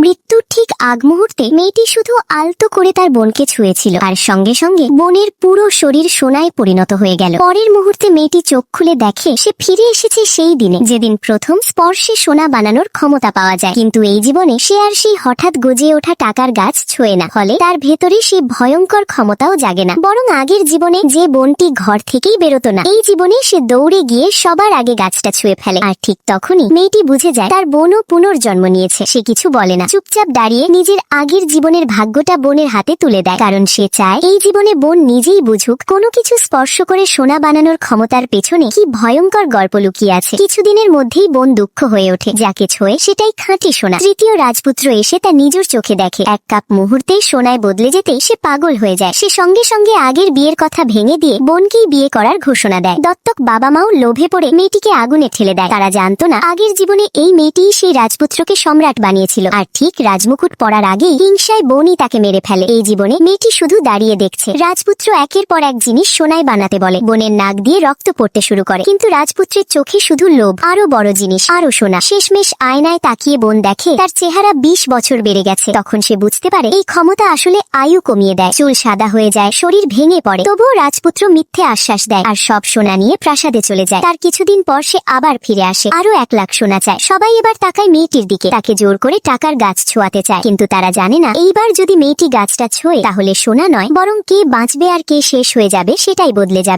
মৃত্যুর ঠিক আগ মুহূর্তে মেয়েটি শুধু আলতো করে তার বোনকে ছুঁয়েছিল, আর সঙ্গে সঙ্গে বোনের পুরো শরীর সোনায় পরিণত হয়ে গেল। পরের মুহূর্তে মেয়েটি চোখ খুলে দেখে সে ফিরে এসেছে সেই দিনে যেদিন প্রথম স্পর্শে সোনা বানানোর ক্ষমতা পাওয়া যায়। কিন্তু এই জীবনে সে আর সেই হঠাৎ গজে ওঠা টাকার গাছ ছোঁয়ে না, ফলে তার ভেতরে সেই ভয়ঙ্কর ক্ষমতাও জাগে না। বরং আগের জীবনে যে বোনটি ঘর থেকেই বেরোতো না, এই জীবনে সে দৌড়ে গিয়ে সবার আগে গাছটা ছুঁয়ে ফেলে। আর ঠিক তখনই মেয়েটি বুঝে যায় তার বোনও পুনর্জন্ম নিয়েছে। সে কিছু বলে না, চুপচাপ দাঁড়িয়ে নিজের আগের জীবনের ভাগ্যটা বোনের হাতে তুলে দেয়, কারণ সে চায় এই জীবনে বোন নিজেই বুঝুক কোনো কিছু স্পর্শ করে সোনা বানানোর ক্ষমতার পেছনে কি ভয়ঙ্কর গল্প লুকিয়ে আছে। কিছুদিনের মধ্যেই বোন দুঃখ হয়ে ওঠে, যাকে ছোঁয়ে সেটাই খাঁটি সোনা। তৃতীয় রাজপুত্র এসে তা নিজের চোখে দেখে। এক কাপ মুহূর্তেই সোনায় বদলে যেতে সে পাগল হয়ে যায়। সে সঙ্গে সঙ্গে আগের বিয়ের কথা ভেঙে দিয়ে বোনকেই বিয়ে করার ঘোষণা দেয়। দত্তক বাবা মাও লোভে পড়ে মেয়েটিকে আগুনে ঠেলে দেয়। তারা জানতো না আগের জীবনে এই মেয়েটিই সেই রাজপুত্রকে সম্রাট বানিয়েছিল, আর ঠিক রাজমুকুট পরার আগেই হিংসায় বোনই তাকে মেরে ফেলে। এই জীবনে মেয়েটি শুধু দাঁড়িয়ে দেখছে। রাজপুত্র একের পর এক জিনিস সোনায় বানাতে বলে। বোনের নাক দিয়ে রক্ত পড়তে শুরু করে, কিন্তু রাজপুত্রের চোখে শুধু লোভ, আরো বড় জিনিস, আরো সোনা। শেষমেশ আয়নায় তাকিয়ে বোন দেখে তার চেহারা 20 বছর বেড়ে গেছে। তখন সে বুঝতে পারে এই ক্ষমতা আসলে আয়ু কমিয়ে দেয়। চুল সাদা হয়ে যায়, শরীর ভেঙে পড়ে, তবুও রাজপুত্র মিথ্যে আশ্বাস দেয় আর সব সোনা নিয়ে প্রাসাদে চলে যায়। তার কিছুদিন পর সে আবার ফিরে আসে, আরো 1 লাখ সোনা চায়। সবাই এবার তাকায় মেয়েটির দিকে, তাকে জোর করে টাকার গাছ ছোঁয়াতে চায়, কিন্তু তারা জানে না এইবার যদি মেয়েটি গাছটা ছোঁয় তাহলে সোনা নয়, বরং কে বাঁচবে আর কে শেষ হয়ে যাবে সেটাই বদলে যাবে।